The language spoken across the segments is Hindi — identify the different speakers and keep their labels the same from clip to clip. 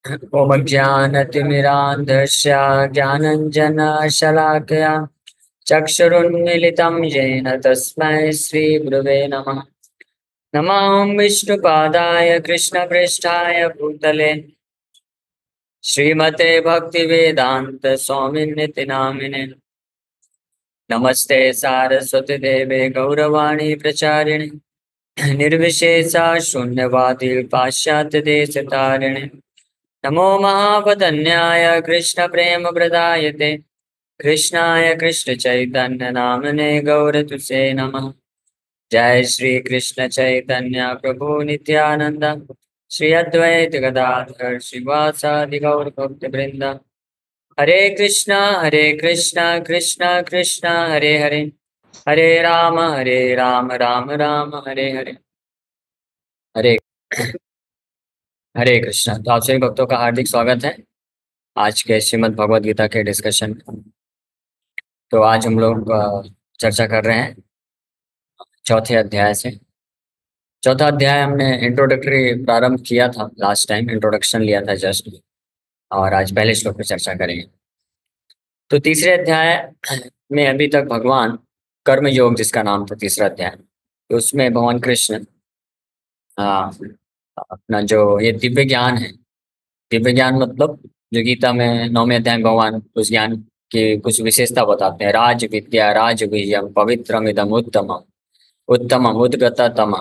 Speaker 1: ओमज्ञानतिमिरान्धस्य ज्ञानञ्जनशलाकया चक्षुरुन्मीलितं येन तस्मै श्रीगुरवे नमः। नमः विष्णुपादाय कृष्णपृष्ठाय भूतले श्रीमते भक्तिवेदान्त स्वामिनिति नामिने। नमस्ते सारस्वती देवे गौरवाणी प्रचारिणे निर्विशेषा शून्यवादी पाश्चात्य देश तारिणे। नमो महावदन्याय कृष्ण प्रेम प्रदायते कृष्णाय कृष्ण चैतन्य नामने गौरतुसे नमः। जय श्री कृष्ण चैतन्य प्रभु नित्यानंद श्री अद्वैत गदाधर श्रीवासादि गौर भक्त वृंद। हरे कृष्णा कृष्णा कृष्णा हरे हरे, हरे राम राम राम हरे हरे। हरे हरे कृष्णा। तो आप सभी भक्तों का हार्दिक स्वागत है आज के श्रीमद् भगवद गीता के डिस्कशन में। तो आज हम लोग चर्चा कर रहे हैं चौथे अध्याय से। चौथा अध्याय हमने इंट्रोडक्टरी प्रारंभ किया था, लास्ट टाइम इंट्रोडक्शन लिया था जस्ट, और आज पहले श्लोक पर चर्चा करेंगे। तो तीसरे अध्याय में अभी तक भगवान कर्म योग, जिसका नाम था तीसरा अध्याय, तो उसमें भगवान कृष्ण अपना जो ये दिव्य ज्ञान है, दिव्य ज्ञान मतलब जो गीता में 9वें अध्याय में भगवान उस ज्ञान की कुछ विशेषता बताते हैं। राज विद्या राज विजयम पवित्रम इदम उत्तमम उत्तमम उद्गततम,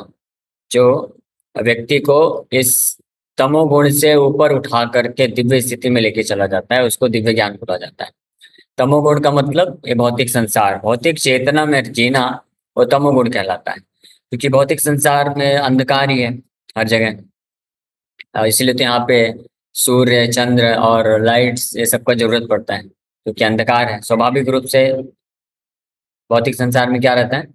Speaker 1: जो व्यक्ति को इस तमोगुण से ऊपर उठा करके दिव्य स्थिति में लेके चला जाता है, उसको दिव्य ज्ञान बोला जाता है। तमोगुण का मतलब ये भौतिक संसार, भौतिक चेतना में जीना, वो तमोगुण कहलाता है, क्योंकि भौतिक संसार में अंधकार ही है हर जगह। इसलिए तो यहाँ पे सूर्य चंद्र और लाइट्स ये सब का जरूरत पड़ता है, क्योंकि अंधकार है। स्वाभाविक रूप से भौतिक संसार में क्या रहता है?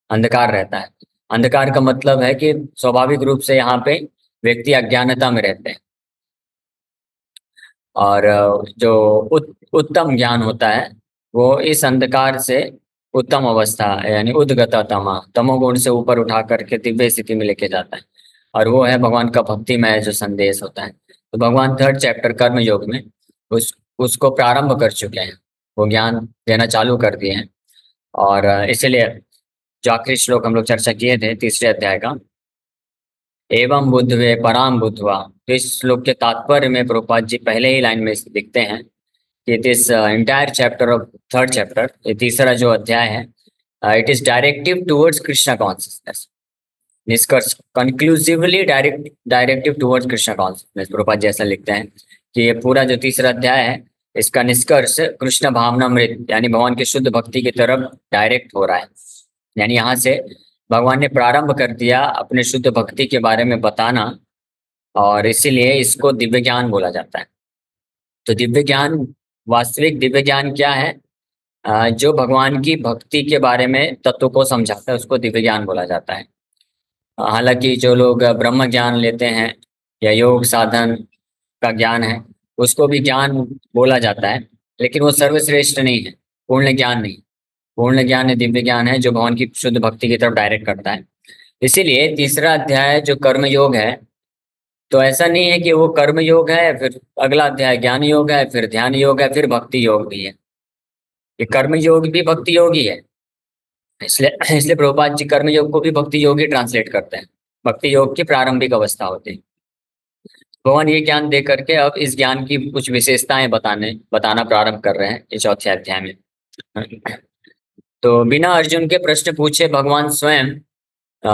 Speaker 1: अंधकार रहता है। अंधकार का मतलब है कि स्वाभाविक रूप से यहाँ पे व्यक्ति अज्ञानता में रहते हैं, और जो उत्तम ज्ञान होता है वो इस अंधकार से उत्तम अवस्था यानी उद्गत तमोगुण से ऊपर उठा करके दिव्य स्थिति में लेके जाता है, और वो है भगवान का भक्तिमय जो संदेश होता है। तो भगवान थर्ड चैप्टर कर्म योग में उसको प्रारंभ कर चुके हैं, वो ज्ञान देना चालू कर दिए हैं। और इसीलिए जो आखिरी श्लोक हम लोग चर्चा किए थे तीसरे अध्याय का, एवं बुद्धवे पराम बुद्धवा, तो इस श्लोक के तात्पर्य में प्रभुपाद जी पहले ही लाइन में लिखते हैं कि this entire chapter of third chapter, ये तीसरा जो अध्याय है, it is directive towards Krishna consciousness. निष्कर्ष conclusively directive towards Krishna consciousness. Prabhupada ji ऐसा लिखते हैं कि ये पूरा जो तीसरा अध्याय है, इसका निष्कर्ष कृष्ण भावनामृत यानी भगवान की शुद्ध भक्ति की तरफ डायरेक्ट हो रहा है। यानी यहाँ से भगवान ने प्रारंभ कर दिया अपने शुद्ध भक्ति के बारे में बताना, और इसीलिए इसको दिव्य ज्ञान बोला जाता है। तो दिव्य ज्ञान, वास्तविक दिव्य ज्ञान क्या है? जो भगवान की भक्ति के बारे में तत्व को समझाता है, उसको दिव्य ज्ञान बोला जाता है। हालांकि जो लोग ब्रह्म ज्ञान लेते हैं या योग साधन का ज्ञान है, उसको भी ज्ञान बोला जाता है, लेकिन वो सर्वश्रेष्ठ नहीं है, पूर्ण ज्ञान नहीं। पूर्ण ज्ञान है दिव्य ज्ञान है, जो भगवान की शुद्ध भक्ति की तरफ डायरेक्ट करता है। इसीलिए तीसरा अध्याय जो कर्म योग है, तो ऐसा नहीं है कि वो कर्म योग है फिर अगला अध्याय ज्ञान योग है, फिर ध्यान योग है, फिर भक्ति योग भी है। ये कर्म योग भी भक्ति योग ही है। इसलिए इसलिए प्रभुपाद जी कर्म योग को भी भक्ति योग ही ट्रांसलेट करते हैं। भक्ति योग की प्रारंभिक अवस्था होती है। भगवान ये ज्ञान दे करके अब इस ज्ञान की कुछ विशेषताएं बताना प्रारंभ कर रहे हैं इस चौथे अध्याय में। तो बिना अर्जुन के प्रश्न पूछे भगवान स्वयं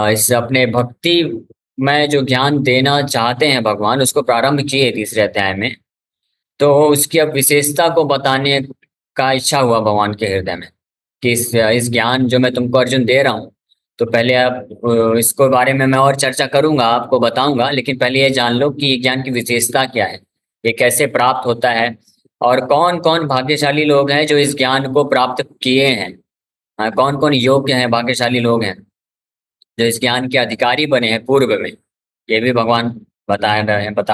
Speaker 1: इस अपने भक्ति में जो ज्ञान देना चाहते हैं, भगवान उसको प्रारंभ किए तीसरे अध्याय में। तो उसकी अब विशेषता को बताने का इच्छा हुआ भगवान के हृदय में कि इस ज्ञान जो मैं तुमको अर्जुन दे रहा हूँ, तो पहले आप इसको बारे में मैं और चर्चा करूंगा, आपको बताऊंगा, लेकिन पहले ये जान लो कि ज्ञान की विशेषता क्या है, ये कैसे प्राप्त होता है, और कौन कौन भाग्यशाली लोग हैं जो इस ज्ञान को प्राप्त किए हैं। कौन कौन योग्य हैं, भाग्यशाली लोग हैं जो इस ज्ञान के अधिकारी बने हैं पूर्व में, ये भी भगवान बता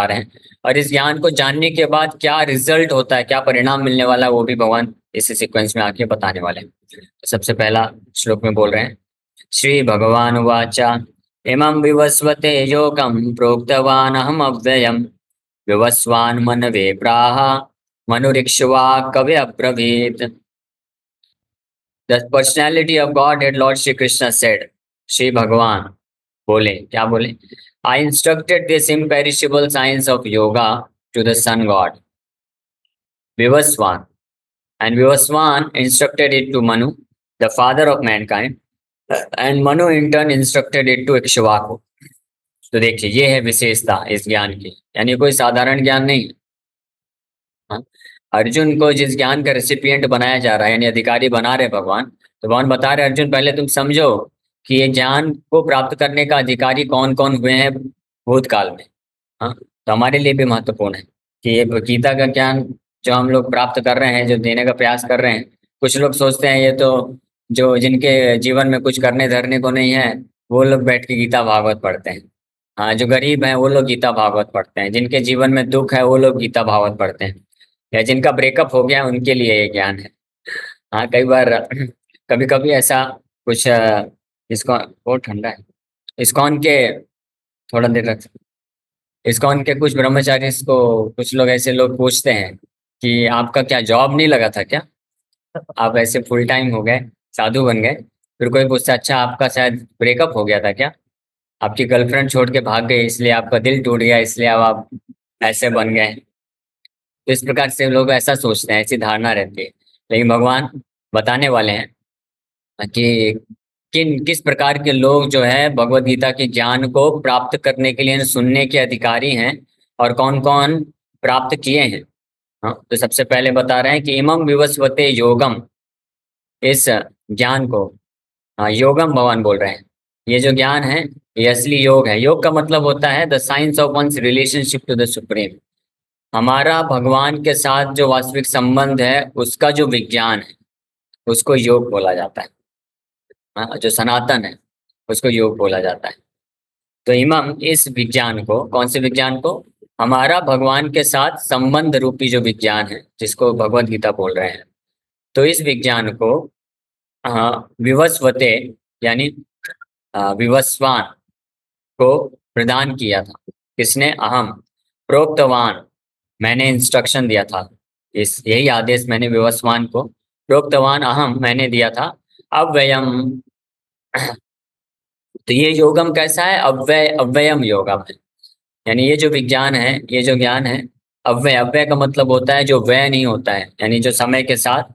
Speaker 1: रहे हैं। और इस ज्ञान को जानने के बाद क्या रिजल्ट होता है, क्या परिणाम मिलने वाला है, वो भी भगवान इस सीक्वेंस में आके बताने वाले हैं। तो सबसे पहला श्लोक में बोल रहे हैं, श्री भगवान वाचा इमं विवस्वते योगम प्रोक्तवान अहम अव्ययम विवस्वान् मनवे प्राह मनुरिक्ष्वा कवि अब्रवीत। The personality of Godhead Lord Shri Krishna said, Shri भगवान बोले, क्या बोले? I instructed this imperishable science of yoga to the sun god Vivasvan, and Vivaswan instructed it to Manu, the father of mankind, and Manu in turn instructed it to Ikshvaku. तो देखिए ये है विशेषता इस ज्ञान की, यानी कोई साधारण ज्ञान नहीं। हाँ? अर्जुन को जिस ज्ञान का रेसिपिएंट बनाया जा रहा है, यानी अधिकारी बना रहे भगवान, तो भगवान बता रहे अर्जुन पहले तुम समझो कि ये ज्ञान को प्राप्त करने का अधिकारी कौन कौन हुए हैं भूतकाल में। हाँ, तो हमारे लिए भी महत्वपूर्ण है कि ये गीता का ज्ञान जो हम लोग प्राप्त कर रहे हैं, जो देने का प्रयास कर रहे हैं, कुछ लोग सोचते हैं ये तो जो जिनके जीवन में कुछ करने धरने को नहीं है वो लोग बैठ के गीता भागवत पढ़ते हैं। हाँ, जो गरीब हैं वो लोग गीता भागवत पढ़ते हैं, जिनके जीवन में दुख है वो लोग गीता भागवत पढ़ते हैं, या जिनका ब्रेकअप हो गया उनके लिए ये ज्ञान है। हाँ, कई बार कभी कभी ऐसा कुछ इसको बहुत ठंडा है, इस्कॉन के थोड़ा देर रख, इस्कॉन के कुछ ब्रह्मचारी को कुछ लोग ऐसे लोग पूछते हैं कि आपका क्या जॉब नहीं लगा था क्या, आप ऐसे फुल टाइम हो गए, साधु बन गए। फिर कोई पूछता है अच्छा आपका शायद ब्रेकअप हो गया था क्या, आपकी गर्लफ्रेंड छोड़ के भाग गई इसलिए आपका दिल टूट गया इसलिए अब आप ऐसे बन गए। तो इस प्रकार से लोग ऐसा सोचते हैं, ऐसी धारणा रहती है। लेकिन भगवान बताने वाले हैं कि किस प्रकार के लोग जो है भगवत गीता के ज्ञान को प्राप्त करने के लिए सुनने के अधिकारी हैं और कौन कौन प्राप्त किए हैं। हाँ, तो सबसे पहले बता रहे हैं कि इमं विवस्वते योगम, इस ज्ञान को, हाँ योगम भगवान बोल रहे हैं, ये जो ज्ञान है ये असली योग है। योग का मतलब होता है the science of one's relationship to the supreme, हमारा भगवान के साथ जो वास्तविक संबंध है उसका जो विज्ञान है उसको योग बोला जाता है। हाँ, जो सनातन है उसको योग बोला जाता है। तो इमम इस विज्ञान को, कौन से विज्ञान को? हमारा भगवान के साथ संबंध रूपी जो विज्ञान है जिसको भगवत गीता बोल रहे हैं, तो इस विज्ञान को विवस्वते यानी विवस्वान को प्रदान किया था। किसने? अहम प्रोक्तवान, मैंने इंस्ट्रक्शन दिया था, इस यही आदेश मैंने विवस्वान को, प्रोक्तवान अहम मैंने दिया था। अव्ययम, तो ये योगम कैसा है? अव्ययम योगम है, यानी ये जो विज्ञान है, ये जो ज्ञान है अव्यय, अव्यय का मतलब होता है जो व्यय नहीं होता है, यानी जो समय के साथ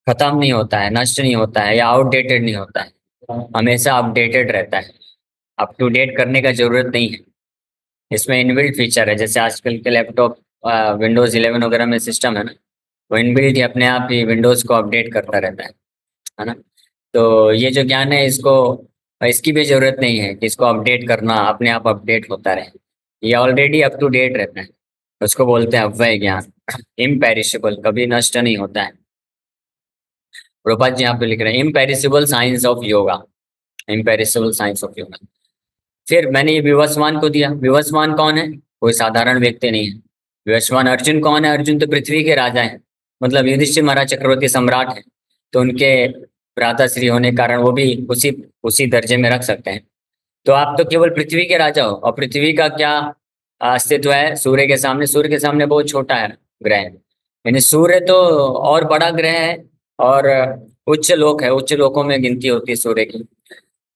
Speaker 1: खत्म नहीं होता है, नष्ट नहीं होता है या आउटडेटेड नहीं होता है, हमेशा अपडेटेड रहता है। अप टू डेट करने का जरूरत नहीं है। इसमें इनबिल्ट फीचर है, जैसे आजकल के लैपटॉप विंडोज 11 वगैरह में सिस्टम है ना, वो इनबिल्ट ही अपने आप ही विंडोज को अपडेट करता रहता है ना। तो ये जो ज्ञान है इसको, इसकी भी जरूरत नहीं है कि इसको अपडेट करना, अपने आप अपडेट होता रहे, ये ऑलरेडी अप टू डेट रहता है। उसको बोलते हैं अव्यय ज्ञान, इम्पेरिशेबल, कभी नष्ट नहीं होता है। प्रभुपाद जी यहाँ पे लिख रहे हैं imperishable science of yoga, imperishable science of yoga. फिर मैंने ये विवस्वान को दिया। विवस्वान कौन है? कोई साधारण व्यक्ति नहीं है। विवस्वान अर्जुन कौन है? अर्जुन तो पृथ्वी के राजा हैं, मतलब युधिष्ठिर महाराज चक्रवर्ती सम्राट है, तो उनके भ्राताश्री होने के कारण वो भी उसी उसी दर्जे में रख सकते हैं। तो आप तो केवल पृथ्वी के राजा हो, और पृथ्वी का क्या अस्तित्व है सूर्य के सामने? सूर्य के सामने बहुत छोटा है ग्रह, यानी सूर्य तो और बड़ा ग्रह है, और उच्च लोक है, उच्च लोकों में गिनती होती है सूर्य की।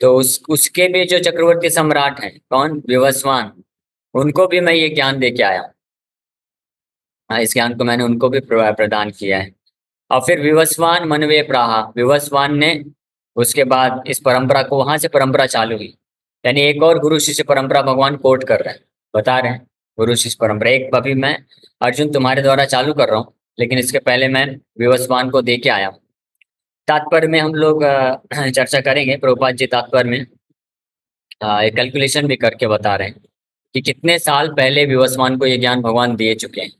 Speaker 1: तो उसके भी जो चक्रवर्ती सम्राट हैं, कौन? विवस्वान, उनको भी मैं ये ज्ञान दे के आया। हाँ, इस ज्ञान को मैंने उनको भी प्रदान किया है। और फिर विवस्वान मनवे प्राहा, विवस्वान ने उसके बाद इस परंपरा को, वहां से परंपरा चालू हुई, यानी एक और गुरु शिष्य परंपरा भगवान कोट कर रहे हैं, बता रहे हैं गुरु शिष्य परंपरा। एक अभी मैं अर्जुन तुम्हारे द्वारा चालू कर रहा हूँ, लेकिन इसके पहले मैं विवस्वान को दे के आया हूँ। तात्पर्य में हम लोग चर्चा करेंगे। प्रभुपाद जी तात्पर्य में एक कैलकुलेशन भी करके बता रहे हैं कि कितने साल पहले विवस्वान को ये ज्ञान भगवान दे चुके हैं।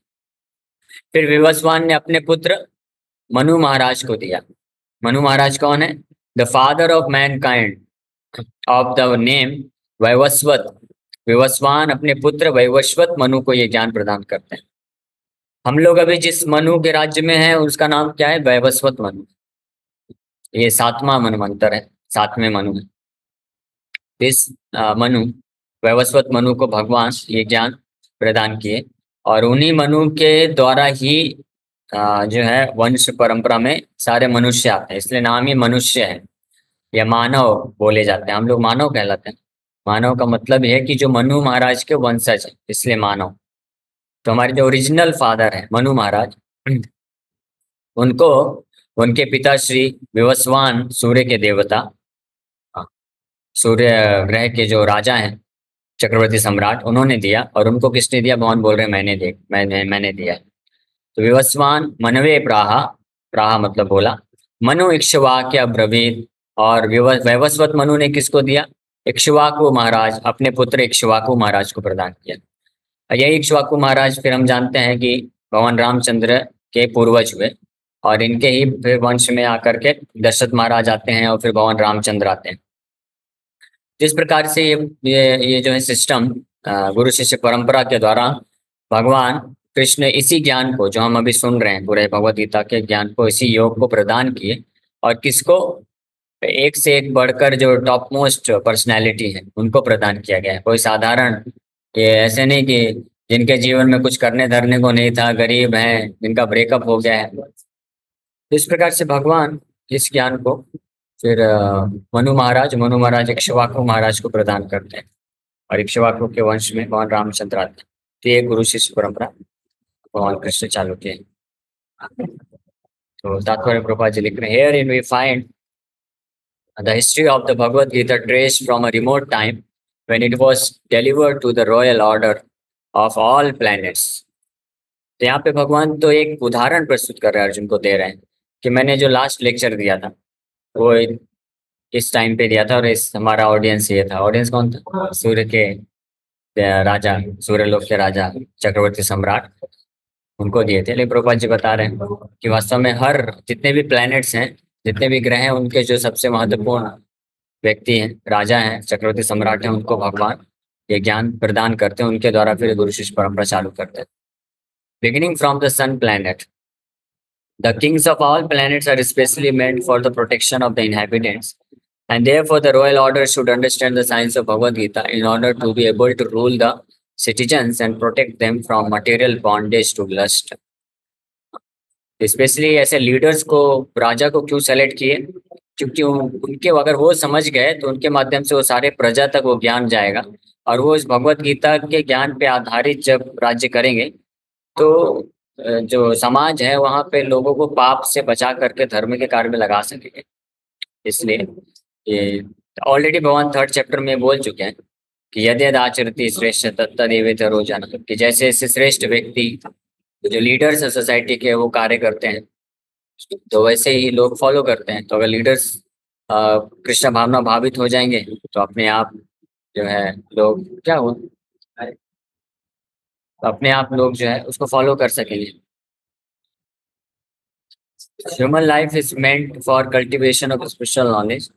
Speaker 1: फिर विवस्वान ने अपने पुत्र मनु महाराज को दिया। मनु महाराज कौन है? The father of mankind, of the name Vaivasvat. Vivasvan अपने पुत्र वैवस्वत मनु को ये ज्ञान प्रदान करते हैं। हम लोग अभी जिस मनु के राज्य में हैं उसका नाम क्या है? वैवस्वत मनु। ये 7वां मनवंतर है, 7वें मनु है। इस मनु, वैवस्वत मनु को भगवान ये ज्ञान प्रदान किए, और उन्हीं मनु के द्वारा ही जो है वंश परंपरा में सारे मनुष्य आते हैं, इसलिए नाम ही मनुष्य है या मानव बोले जाते हैं। हम लोग मानव कहलाते हैं। मानव का मतलब यह है कि जो मनु महाराज के वंशज है, इसलिए मानव। तो हमारे जो ओरिजिनल फादर है मनु महाराज, उनको उनके पिता श्री विवस्वान सूर्य के देवता, हाँ, सूर्य ग्रह के जो राजा हैं, चक्रवर्ती सम्राट, उन्होंने दिया। और उनको किसने दिया? भगवान बोल रहे हैं मैंने दिया है। तो विवस्वान मनवे प्राहा, प्राहा मतलब बोला, मनु इक्ष्वाक्य ब्रवीत। और वैवस्वत मनु ने किसको दिया? इक्ष्वाकु महाराज, अपने पुत्र इक्ष्वाकु महाराज को प्रदान किया। और यही इक्ष्वाकु महाराज फिर हम जानते हैं कि भगवान रामचंद्र के पूर्वज हुए, और इनके ही फिर वंश में आकर के दशरथ महाराज आते हैं, और फिर भगवान रामचंद्र आते हैं। जिस प्रकार से ये जो है सिस्टम गुरु शिष्य परंपरा के द्वारा भगवान कृष्ण इसी ज्ञान को जो हम अभी सुन रहे हैं, पूरे भगवत गीता के ज्ञान को, इसी योग को प्रदान किए। और किसको? एक से एक बढ़कर जो टॉप मोस्ट पर्सनैलिटी है उनको प्रदान किया गया है। कोई साधारण, ये ऐसे नहीं कि जिनके जीवन में कुछ करने धरने को नहीं था, गरीब हैं, जिनका ब्रेकअप हो गया है। तो इस प्रकार से भगवान इस ज्ञान को फिर मनु महाराज इक्ष्वाकु महाराज को प्रदान करते हैं, और इक्ष्वाकु के वंश में भगवान रामचंद्र आते हैं। तो ये गुरु शिष्य परंपरा भगवान कृष्ण चालू किए। तो तात्पर्य प्रभुपाद जी लिख रहे हैं, here in we find the history of the Bhagavad Gita traced from a remote time when it was delivered to the royal order of all planets. तो यहाँ पे भगवान तो एक उदाहरण प्रस्तुत कर रहे हैं, अर्जुन को दे रहे हैं कि मैंने जो लास्ट लेक्चर दिया था वो इस टाइम पे दिया था, और इस हमारा ऑडियंस ये था। ऑडियंस कौन था? सूर्य के राजा, सूर्यलोक के राजा चक्रवर्ती सम्राट, उनको दिए थे। लेकिन प्रभुपाद जी बता रहे हैं कि वास्तव में हर जितने भी प्लैनेट्स हैं, जितने भी ग्रह हैं, उनके जो सबसे महत्वपूर्ण व्यक्ति हैं, राजा हैं, चक्रवर्ती सम्राट हैं, उनको भगवान ये ज्ञान प्रदान करते हैं। उनके द्वारा फिर गुरु शिष्य परंपरा चालू करते हैं। Beginning from the sun planet, the kings of all planets are specially meant for the protection of the inhabitants, and therefore the royal order should understand the science of Bhagavad Gita in order to be able to rule the citizens and protect them from material bondage to lust. Specially ऐसे लीडर्स को, राजा को क्यों सेलेक्ट किए? क्योंकि उनके अगर वो समझ गए तो उनके माध्यम से वो सारे प्रजा तक वो ज्ञान जाएगा, और वो इस भगवत गीता के ज्ञान पे आधारित जब राज्य करेंगे तो जो समाज है वहाँ पे लोगों को पाप से बचा करके धर्म के कार्य में लगा सकेंगे। इसलिए ये ऑलरेडी भगवान 3rd चैप्टर में बोल चुके हैं कि यदि आचरती श्रेष्ठ तत्तदेवेतर रोजाना, कि जैसे ऐसे श्रेष्ठ व्यक्ति जो लीडर्स है सोसाइटी के वो कार्य करते हैं तो वैसे ही लोग फॉलो करते हैं। तो अगर लीडर्स कृष्ण भावना भावित हो जाएंगे तो अपने आप जो है लोग क्या हुआ, तो अपने आप लोग जो है उसको फॉलो कर सकेंगे। Human life is meant for cultivation of spiritual knowledge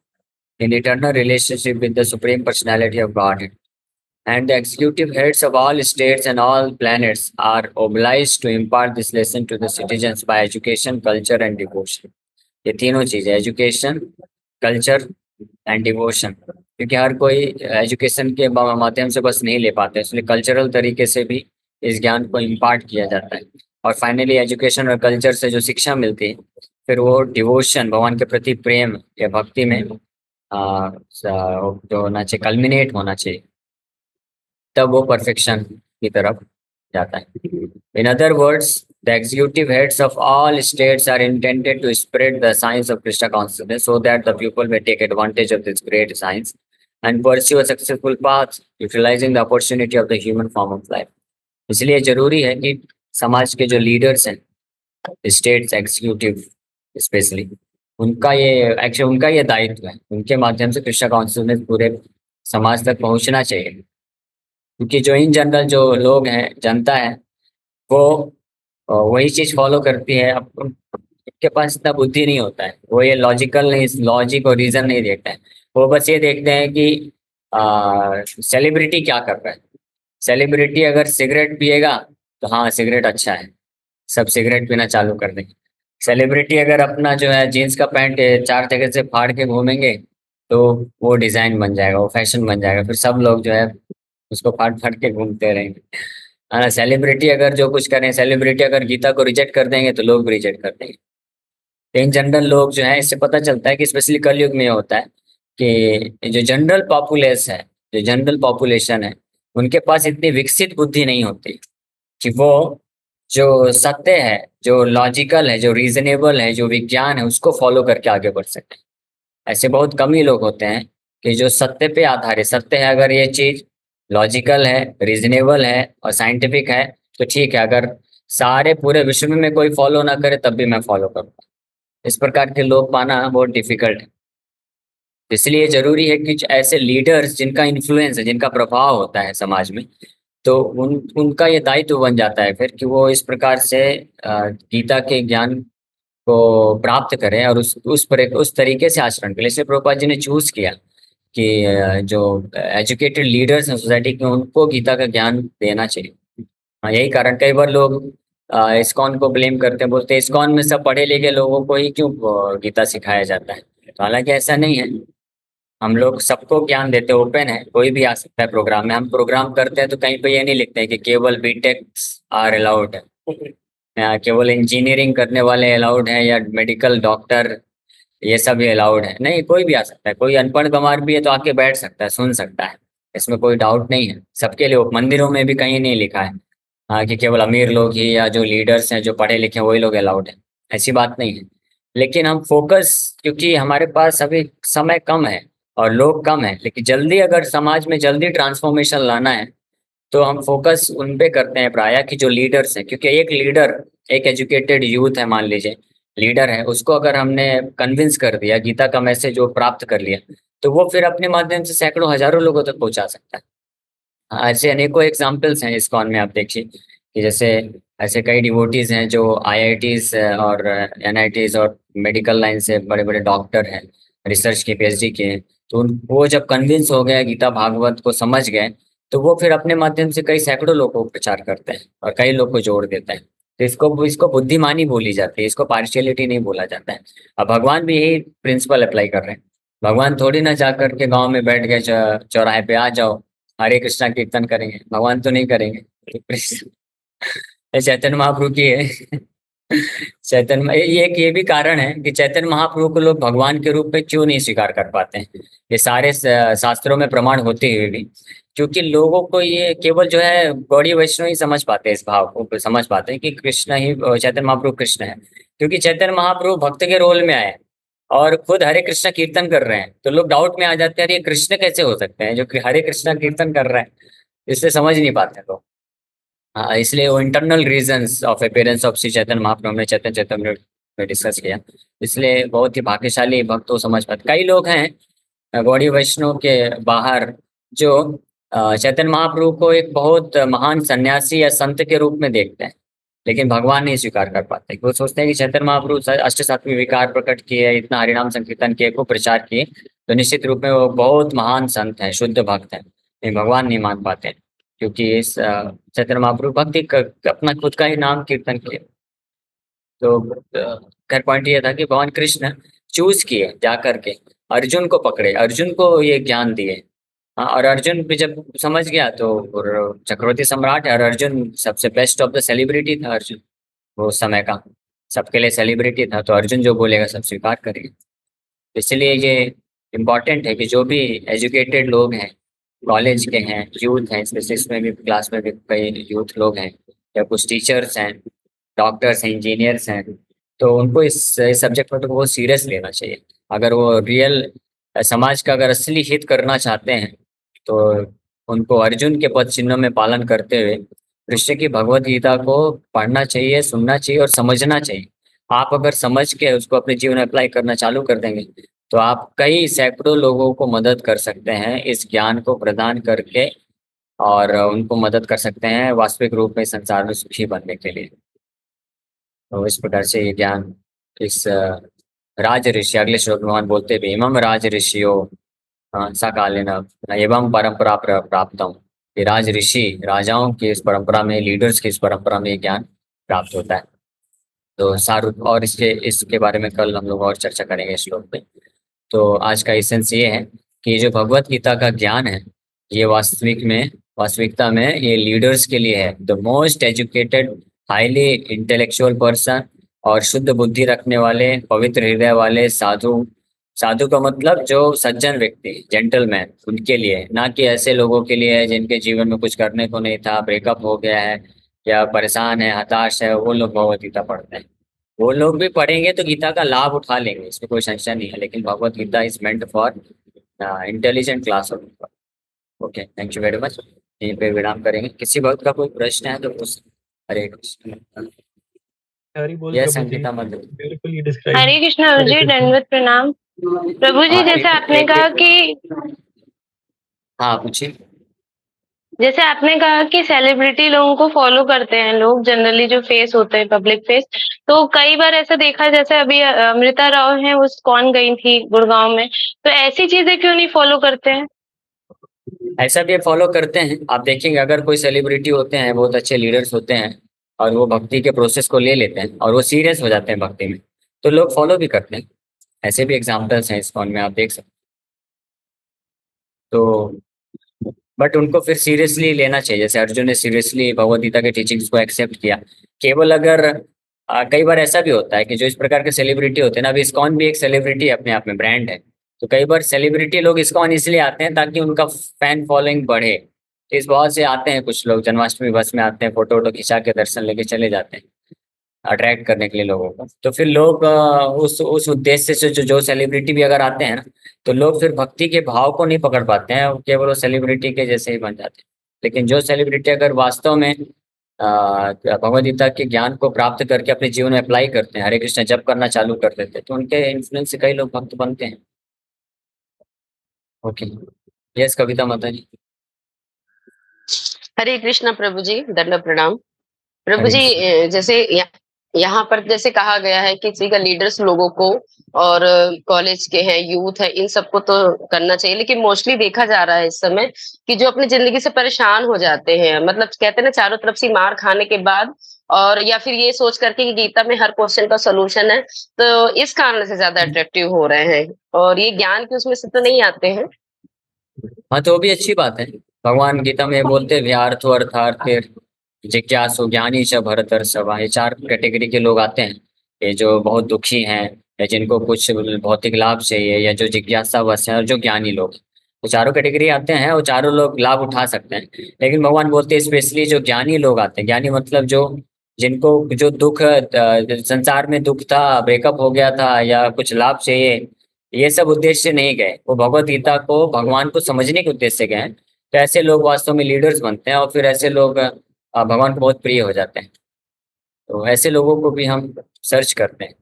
Speaker 1: in eternal relationship with the Supreme Personality of Godhead. And the executive heads of all states and all planets are obliged to impart this lesson to the citizens by education, culture and devotion. ये तीनों चीजें, एजुकेशन, कल्चर एंड डिवोशन, क्योंकि हर कोई एजुकेशन के माध्यम से बस नहीं ले पाते, इसलिए कल्चरल तरीके से भी इस ज्ञान को इम्पार्ट किया जाता है। और फाइनली एजुकेशन और कल्चर से जो शिक्षा मिलती है फिर वो डिवोशन, भगवान के प्रति प्रेम या भक्ति में जो होना चाहिए, कल्मिनेट होना चाहिए, तब वो परफेक्शन की तरफ जाता है। In other words, the executive heads of all states are intended to spread the science of Krishna consciousness so that the people may take advantage of this great science and pursue a successful path utilizing the opportunity of the human form of life. इसलिए जरूरी है कि समाज के जो लीडर्स हैं, स्टेट्स एग्जीक्यूटिव स्पेशली, उनका ये दायित्व है, उनके माध्यम से कृष्णा कॉन्शियसनेस पूरे समाज तक पहुंचना चाहिए। क्योंकि जो इन जनरल जो लोग हैं, जनता है, वो वही चीज फॉलो करती है। अब उनके पास इतना बुद्धि नहीं होता है, वो ये लॉजिकल नहीं, लॉजिक और रीजन नहीं देखते हैं। वो बस ये देखते हैं कि सेलिब्रिटी क्या कर रहा है। सेलिब्रिटी अगर सिगरेट पिएगा तो हाँ सिगरेट अच्छा है, सब सिगरेट पीना चालू कर देंगे। सेलिब्रिटी अगर अपना जो है जीन्स का पैंट 4 जगह से फाड़ के घूमेंगे तो वो डिजाइन बन जाएगा, वो फैशन बन जाएगा, फिर सब लोग जो है उसको फाड़ फाड़ के घूमते रहेंगे। है ना। सेलिब्रिटी अगर जो कुछ करें, सेलिब्रिटी अगर गीता को रिजेक्ट कर देंगे तो लोग भी रिजेक्ट कर देंगे। तो इन जनरल लोग जो है, इससे पता चलता है कि स्पेशली कलयुग में ये होता है कि जो जनरल पॉपुलेस है, जो जनरल पॉपुलेशन है, उनके पास इतनी विकसित बुद्धि नहीं होती कि वो जो सत्य है, जो लॉजिकल है, जो रीजनेबल है, जो विज्ञान है, उसको फॉलो करके आगे बढ़ सके। ऐसे बहुत कम ही लोग होते हैं कि जो सत्य पे आधारित, सत्य है अगर ये चीज लॉजिकल है, रीजनेबल है और साइंटिफिक है तो ठीक है। अगर सारे पूरे विश्व में कोई फॉलो ना करे तब भी मैं फॉलो करूँगा। इस प्रकार के लोग पाना बहुत डिफिकल्ट है। इसलिए जरूरी है कि ऐसे लीडर्स जिनका इन्फ्लुएंस है, जिनका प्रभाव होता है समाज में, तो उनका ये दायित्व बन जाता है फिर कि वो इस प्रकार से गीता के ज्ञान को प्राप्त करें और उस तरीके से आचरण करें। इसलिए प्रभुपाद जी ने चूज किया कि जो एजुकेटेड लीडर्स हैं सोसाइटी के, उनको गीता का ज्ञान देना चाहिए। हाँ, यही कारण कई बार लोग इस्कॉन को ब्लेम करते हैं, बोलते हैं इस्कॉन में सब पढ़े लिखे लोगों को ही क्यों गीता सिखाया जाता है। तो हालांकि ऐसा नहीं है, हम लोग सबको ज्ञान देते हैं, ओपन है, कोई भी आ सकता है प्रोग्राम में। हम प्रोग्राम करते हैं तो कहीं पे ये नहीं लिखते हैं कि केवल बीटेक आर अलाउड है, या केवल इंजीनियरिंग करने वाले अलाउड है, या मेडिकल डॉक्टर ये सब ही अलाउड है। नहीं, कोई भी आ सकता है, कोई अनपढ़ गंवार भी है तो आके बैठ सकता है, सुन सकता है। इसमें कोई डाउट नहीं है, सबके लिए। मंदिरों में भी कहीं नहीं लिखा है हाँ कि केवल अमीर लोग ही या जो लीडर्स हैं, जो पढ़े लिखे हैं, वही लोग अलाउड है। ऐसी बात नहीं है। लेकिन हम फोकस, क्योंकि हमारे पास अभी समय कम है और लोग कम है, लेकिन जल्दी अगर समाज में जल्दी ट्रांसफॉर्मेशन लाना है तो हम फोकस उन पे करते हैं प्राय कि जो लीडर्स हैं। क्योंकि एक लीडर, एक एजुकेटेड यूथ है, मान लीजिए लीडर है, उसको अगर हमने कन्विंस कर दिया, गीता का मैसेज वो प्राप्त कर लिया, तो वो फिर अपने माध्यम से सैकड़ों हजारों लोगों तक पहुंचा सकता है। ऐसे अनेकों एग्जाम्पल्स हैं इस्कॉन में, आप देखिए कि जैसे ऐसे कई डिवोटीज हैं जो आईआईटीज और एनआईटीज और मेडिकल लाइन से बड़े बड़े डॉक्टर हैं, रिसर्च के पीएचडी के हैं। तो वो जब कन्विंस हो गए, गीता भागवत को समझ गए, तो वो फिर अपने माध्यम से कई सैकड़ों लोगों को प्रचार करते हैं और कई लोग को जोड़ देते हैं। तो इसको इसको बुद्धिमानी बोली जाती है, इसको पार्शियलिटी नहीं बोला जाता है। अब भगवान भी यही प्रिंसिपल अप्लाई कर रहे हैं। भगवान थोड़ी ना जा करके गांव में बैठ गए, चौराहे पे आ जाओ हरे कृष्णा कीर्तन करेंगे, भगवान तो नहीं करेंगे। तो ये चैतन्य महाप्रभु की है। ये भी कारण है कि चैतन्य महाप्रभु को लोग भगवान के रूप में क्यों नहीं स्वीकार कर पाते हैं। ये सारे शास्त्रों में प्रमाण होते हुए भी, क्योंकि लोगों को ये केवल जो है गौड़ी वैष्णव ही समझ पाते हैं, इस भाव को समझ पाते हैं कि कृष्ण ही, चैतन्य महाप्रभु कृष्ण है। क्योंकि चैतन्य महाप्रभु भक्त के रोल में आए और खुद हरे कृष्णा कीर्तन कर रहे हैं, तो लोग डाउट में आ जाते हैं, अरे ये कृष्ण कैसे हो सकते हैं जो कि हरे कृष्णा कीर्तन कर रहे हैं। इसलिए समझ नहीं पाते लोग। हाँ, इसलिए वो internal reasons of appearance of Shri Chaitanya Mahaprabhu ने चैतन्य चैतन्य में डिस्कस किया। इसलिए बहुत ही भाग्यशाली भक्त वो समझ पाते। कई लोग हैं गौड़ी वैष्णव के बाहर जो चैतन्य महाप्रभु को एक बहुत महान सन्यासी या संत के रूप में देखते हैं, लेकिन भगवान नहीं स्वीकार कर पाते। वो सोचते हैं कि चैतन्य महाप्रभु अष्ट सात्विक विकार प्रकट किए, इतना हरिनाम संकीर्तन किए, को प्रचार किए, तो निश्चित रूप में वो बहुत महान संत है, शुद्ध भक्त है, लेकिन भगवान नहीं मान पाते। क्योंकि इस चैतन्य महाप्रभु भक्ति अपना खुद का ही नाम कीर्तन किए। तो खैर पॉइंट ये था कि भगवान कृष्ण चूज किए जा करके, अर्जुन को पकड़े, अर्जुन को ये ज्ञान दिए। हाँ, और अर्जुन भी जब समझ गया तो चक्रवर्ती सम्राट है, और अर्जुन सबसे बेस्ट ऑफ द सेलिब्रिटी था। अर्जुन वो उस समय का सबके लिए सेलिब्रिटी था, तो अर्जुन जो बोलेगा सब स्वीकार करेंगे। इसलिए ये इम्पोर्टेंट है कि जो भी एजुकेटेड लोग हैं, कॉलेज के हैं, यूथ हैं, स्पेशलिस्ट में भी, क्लास में भी कई यूथ लोग हैं, या कुछ टीचर्स हैं, डॉक्टर्स हैं, इंजीनियर्स हैं, तो उनको इस सब्जेक्ट पर तो बहुत सीरियस लेना चाहिए। अगर वो रियल समाज का अगर असली हित करना चाहते हैं तो उनको अर्जुन के पद चिन्ह में पालन करते हुए कृष्ण की भगवत गीता को पढ़ना चाहिए, सुनना चाहिए और समझना चाहिए। आप अगर समझ के उसको अपने जीवन में अप्लाई करना चालू कर देंगे तो आप कई सैकड़ों लोगों को मदद कर सकते हैं इस ज्ञान को प्रदान करके, और उनको मदद कर सकते हैं वास्तविक रूप में संसार में सुखी बनने के लिए। तो इस प्रकार से ये ज्ञान इस राज ऋषि, अगले श्लोक में भगवान बोलते भी, इमम राज ऋषियो सकालीन एवं परंपरा प्राप्तम। ये राज ऋषि, राजाओं की इस परंपरा में, लीडर्स की इस परंपरा में ये ज्ञान प्राप्त होता है। तो सारू, और इसके बारे में कल हम लोग और चर्चा करेंगे इस श्लोक पे। तो आज का एसेंस ये है कि जो भगवत गीता का ज्ञान है, ये वास्तविक में वास्तविकता में ये लीडर्स के लिए है। The most educated, highly intellectual person, और शुद्ध बुद्धि रखने वाले, पवित्र हृदय वाले साधु। साधु का मतलब जो सज्जन व्यक्ति, जेंटलमैन, उनके लिए है, ना कि ऐसे लोगों के लिए है जिनके जीवन में कुछ करने को नहीं था, ब्रेकअप हो गया है या परेशान है, हताश है, वो लोग भगवत गीता पढ़ते हैं। वो लोग भी पढ़ेंगे तो गीता का लाभ उठा लेंगे, इसमें कोई संशय नहीं है, लेकिन Bhagavad Gita is meant for intelligent class of people. Okay, thank you very much. यहीं पे विराम करेंगे। किसी भक्त का कोई प्रश्न है तो पूछ। हरे कृष्ण।
Speaker 2: हरि बोल
Speaker 1: यस
Speaker 2: प्रभु जी,
Speaker 1: अंकिता मत।
Speaker 2: Beautifully describe.
Speaker 3: हरे कृष्णा जी, दंडवत प्रणाम। प्रभु जी, जैसे आपने कहा कि
Speaker 1: हाँ पूछिए।
Speaker 3: जैसे आपने कहा कि सेलिब्रिटी लोगों को फॉलो करते हैं लोग, जनरली जो फेस होते हैं, पब्लिक फेस। तो कई बार ऐसा देखा, जैसे अभी अमृता राव है, वो इस्कॉन गई थी गुड़गांव में, तो ऐसी चीजें क्यों नहीं फॉलो करते हैं?
Speaker 1: ऐसा भी फॉलो करते हैं। आप देखेंगे अगर कोई सेलिब्रिटी होते हैं, बहुत अच्छे लीडर्स होते हैं, और वो भक्ति के प्रोसेस को ले लेते हैं और वो सीरियस हो जाते हैं भक्ति में, तो लोग फॉलो भी करते हैं। ऐसे भी एग्जाम्पल्स हैं इस्कॉन में, आप देख सकते हैं। तो बट उनको फिर सीरियसली लेना चाहिए, जैसे अर्जुन ने सीरियसली भगवद गीता के टीचिंग्स को एक्सेप्ट किया। केवल अगर कई बार ऐसा भी होता है कि जो इस प्रकार के सेलिब्रिटी होते हैं ना, अभी इस्कॉन भी एक सेलिब्रिटी अपने आप में, ब्रांड है। तो कई बार सेलिब्रिटी लोग इस्कॉन इसलिए आते हैं ताकि उनका फैन फॉलोइंग बढ़े। तो इस बहुत से आते हैं कुछ लोग, जन्माष्टमी बस में आते हैं, फोटो वोटो खिंचा के दर्शन लेके चले जाते हैं, अट्रैक्ट करने के लिए लोगों को। तो फिर लोग उस उद्देश्य से जो सेलिब्रिटी भी अगर आते हैं ना, तो लोग फिर भक्ति के भाव को नहीं पकड़ पाते हैं, वो केवल वो सेलिब्रिटी के जैसे ही बन जाते हैं। लेकिन जो सेलिब्रिटी अगर वास्तव में भगवद गीता के ज्ञान को प्राप्त करके अपने जीवन में अप्लाई करते हैं, हरे कृष्ण जप करना चालू कर देते हैं, तो उनके इन्फ्लुएंस से कई लोग भक्त बनते हैं। ओके, यस कविता माता जी।
Speaker 4: हरे कृष्णा प्रभु जी, दंड प्रणाम। प्रभु
Speaker 1: हरे
Speaker 4: जी,
Speaker 1: कृष्ण।
Speaker 4: जैसे यहाँ पर जैसे कहा गया है कि किसी का लीडर्स लोगों को और कॉलेज के हैं, यूथ है, इन सबको तो करना चाहिए, लेकिन मोस्टली देखा जा रहा है इस समय कि जो अपनी जिंदगी से परेशान हो जाते हैं, मतलब कहते हैं ना, चारों तरफ से मार खाने के बाद, और या फिर ये सोच करके कि गीता में हर क्वेश्चन का सोल्यूशन है, तो इस कारण से ज्यादा अट्रैक्टिव हो रहे हैं, और ये ज्ञान के उसमें से तो नहीं आते हैं।
Speaker 1: हाँ, तो वो भी अच्छी बात है। भगवान गीता में बोलते हैं व्यार्थो अर्थार्थिर जिज्ञासु ज्ञानी च भरतर्षभ। ये चार कैटेगरी के लोग आते हैं, ये जो बहुत दुखी हैं, या जिनको कुछ भौतिक लाभ चाहिए, या जो जिज्ञासावश हैं, और जो ज्ञानी लोग। तो चारों कैटेगरी आते हैं, और चारों लोग लाभ उठा सकते हैं। लेकिन भगवान बोलते हैं स्पेशली जो ज्ञानी लोग आते हैं, ज्ञानी मतलब जो जिनको जो दुख संसार में दुख था, ब्रेकअप हो गया था, या कुछ लाभ चाहिए, ये सब उद्देश्य नहीं गए, वो भगवत गीता को, भगवान को समझने के उद्देश्य से गए हैं। तो ऐसे लोग वास्तव में लीडर्स बनते हैं, और फिर ऐसे लोग भगवान को बहुत प्रिय हो जाते हैं। तो ऐसे लोगों को भी हम सर्च करते हैं,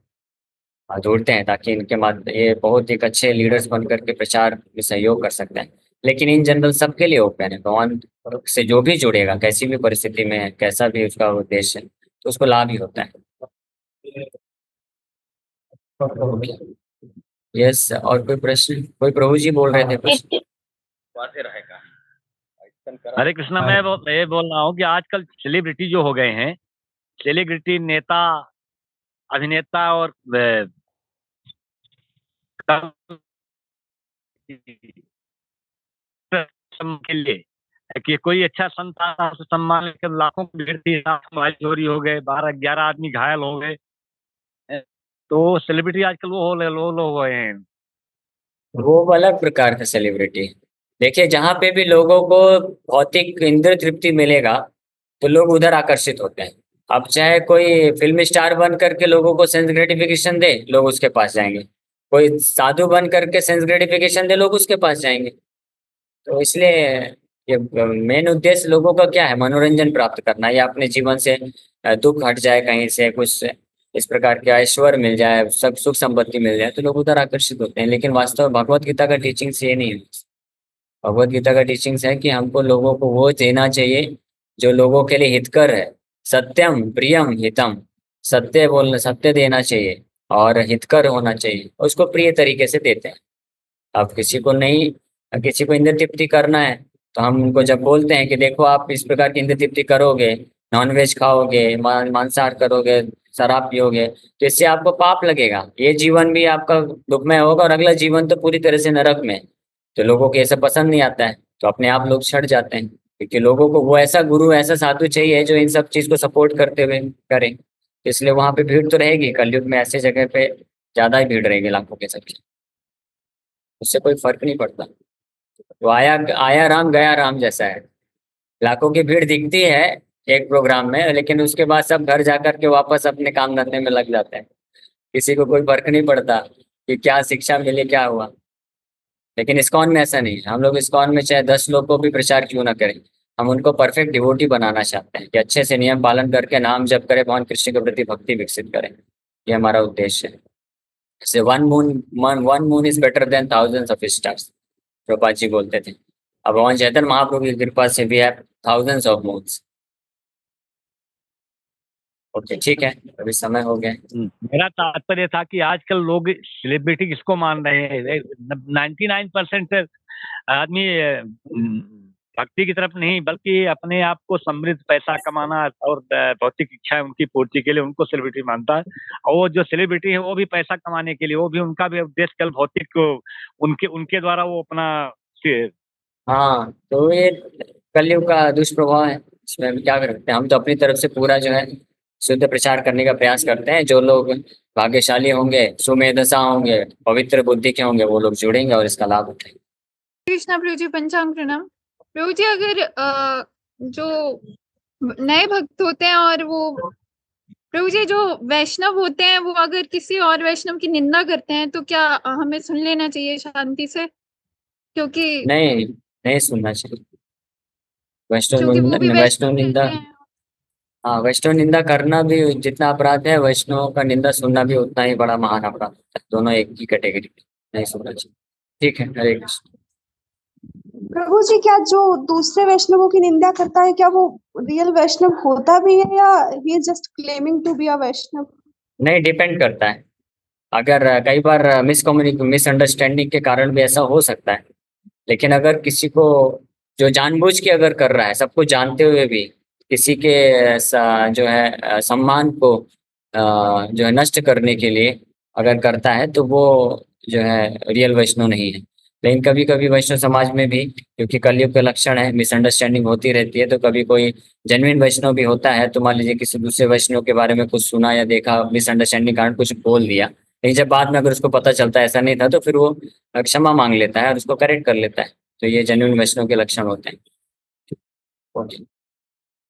Speaker 1: ढूंढते हैं, ताकि इनके माध्यम ये बहुत एक अच्छे लीडर्स बन करके प्रचार में सहयोग कर सकते हैं। लेकिन इन जनरल सबके लिए ओपन है, भगवान से जो भी जुड़ेगा, कैसी भी परिस्थिति में है, कैसा भी उसका उद्देश्य है, तो उसको लाभ ही होता है। यस, और कोई प्रश्न? कोई प्रभु जी बोल रहे थे प्रश्न।
Speaker 5: हरे कृष्णा, मैं ये बोल रहा हूँ कि आजकल सेलिब्रिटी जो हो गए हैं, सेलिब्रिटी, नेता, अभिनेता और के लिए कि कोई अच्छा संत आता, उसे सम्मान लेकर लाखों की भीड़ थी, मोबाइल चोरी हो गए, 12-11 आदमी घायल हो गए। तो सेलिब्रिटी आजकल वो लोग हो गए हैं।
Speaker 1: वो अलग प्रकार का सेलिब्रिटी। देखिए, जहाँ पे भी लोगों को भौतिक इंद्र तृप्ति मिलेगा, तो लोग उधर आकर्षित होते हैं। अब चाहे कोई फिल्म स्टार बन करके लोगों को सेंस ग्रेटिफिकेशन दे, लोग उसके पास जाएंगे। कोई साधु बन करके सेंस ग्रेटिफिकेशन दे, लोग उसके पास जाएंगे। तो इसलिए ये मेन उद्देश्य लोगों का क्या है? मनोरंजन प्राप्त करना, या अपने जीवन से दुख हट जाए, कहीं से कुछ इस प्रकार के ऐश्वर्य मिल जाए, सब सुख संपत्ति मिल जाए, तो लोग उधर आकर्षित होते हैं। लेकिन वास्तव में भगवत गीता का टीचिंग्स ये नहीं है। भगवत गीता का टीचिंग्स है कि हमको लोगों को वो देना चाहिए जो लोगों के लिए हितकर है। सत्यम प्रियम हितम, सत्य बोलना, सत्य देना चाहिए, और हितकर होना चाहिए, उसको प्रिय तरीके से देते हैं। अब किसी को इंद्र तृप्ति करना है, तो हम उनको जब बोलते हैं कि देखो आप इस प्रकार की इंद्र तृप्ति करोगे, नॉनवेज खाओगे, मांसाहार करोगे, शराब पियोगे, तो इससे आपको पाप लगेगा, ये जीवन भी आपका दुखमय होगा, और अगला जीवन तो पूरी तरह से नरक में है। तो लोगों को ये सब पसंद नहीं आता है, तो अपने आप लोग छट जाते हैं। क्योंकि लोगों को वो ऐसा गुरु ऐसा साधु चाहिए जो इन सब चीज को सपोर्ट करते हुए करे। इसलिए वहां पे भीड़ तो रहेगी, कलयुग में ऐसे जगह पे ज्यादा ही भीड़ रहेगी लाखों के संख्या। उससे कोई फर्क नहीं पड़ता। तो आया आया राम गया राम जैसा है। लाखों की भीड़ दिखती है एक प्रोग्राम में, लेकिन उसके बाद सब घर जाकर के वापस अपने काम धंधे में लग जाते हैं। किसी को कोई फर्क नहीं पड़ता कि क्या शिक्षा मिली क्या हुआ। लेकिन इस्कॉन में ऐसा नहीं है। हम लोग इस्कॉन में चाहे 10 लोग को भी प्रचार क्यों ना करें, हम उनको परफेक्ट डिवोटी बनाना चाहते हैं कि अच्छे से नियम पालन करके नाम जप करें, भगवान कृष्ण के प्रति भक्ति विकसित करें। ये हमारा उद्देश्य है। जैसे one moon is better than thousands of stars, Prabhupada ji बोलते थे। अब भगवान चैतन्य महाप्रभु की कृपा से we have thousands of moons. Okay ठीक है, अभी समय हो गया।
Speaker 5: मेरा तात्पर्य था कि आजकल लोग सेलिब्रिटी किसको मान रहे हैं। 99% आदमी भक्ति की तरफ नहीं, बल्कि अपने आप को समृद्ध पैसा कमाना और भौतिक इच्छा उनकी पूर्ति के लिए उनको सेलिब्रिटी मानता है। और वो जो सेलिब्रिटी है वो भी पैसा कमाने के लिए, वो भी उनका भी उद्देश्य केवल भौतिक को उनके द्वारा वो अपना
Speaker 1: हाँ, तो ये कलयुग का दुष्प्रभाव है। इसमें हम क्या कर सकते हैं। हम तो अपनी तरफ से पूरा जो है शुद्ध प्रचार करने का प्रयास करते हैं। जो लोग भाग्यशाली होंगे, सुमेधसा होंगे, पवित्र बुद्धि के होंगे, वो लोग जुड़ेंगे और इसका लाभ उठाएंगे।
Speaker 6: कृष्णा प्रभु जी, पंचांग प्रणाम। प्रभु जी, अगर जो नए भक्त होते हैं और वो प्रभु जी जो वैष्णव होते हैं, वो अगर किसी और वैष्णव की निंदा करते हैं तो क्या हमें सुन लेना चाहिए शांति से? क्योंकि
Speaker 1: नहीं सुनना चाहिए। वैष्णव
Speaker 6: क्योंकि वो भी
Speaker 1: वैष्णव निंदा,
Speaker 6: रहते हैं।
Speaker 1: हाँ, वैष्णव निंदा करना भी जितना अपराध है, वैष्णव का निंदा सुनना भी उतना ही बड़ा महान अपराध है। दोनों एक ही कैटेगरी, नहीं सुनना चाहिए। ठीक है, हरे कृष्ण।
Speaker 7: प्रभु जी, क्या जो दूसरे वैष्णवों की निंदा करता है, क्या वो रियल वैष्णव होता भी है या he is just claiming to be a Vaishnava?
Speaker 1: नहीं, डिपेंड करता है। अगर कई बार मिसअंडरस्टैंडिंग के कारण भी ऐसा हो सकता है। लेकिन अगर किसी को जो जानबूझ के अगर कर रहा है, सबको जानते हुए भी किसी के जो है सम्मान को जो है नष्ट करने के लिए अगर करता है, तो वो जो है रियल वैष्णव नहीं है। लेकिन कभी कभी वैष्णव समाज में भी, क्योंकि कलयुग का लक्षण है, मिसअंडरस्टैंडिंग होती रहती है, तो कभी कोई जेन्युइन वैष्णव भी होता है। तो मान लीजिए किसी दूसरे वैष्णव के बारे में कुछ सुना या देखा, मिसअंडरस्टैंडिंग कारण कुछ बोल दिया, लेकिन जब बाद में अगर उसको पता चलता है ऐसा नहीं था, तो फिर वो क्षमा मांग लेता है और उसको करेक्ट कर लेता है। तो ये जेन्युइन वैष्णव के लक्षण होते हैं। ओके।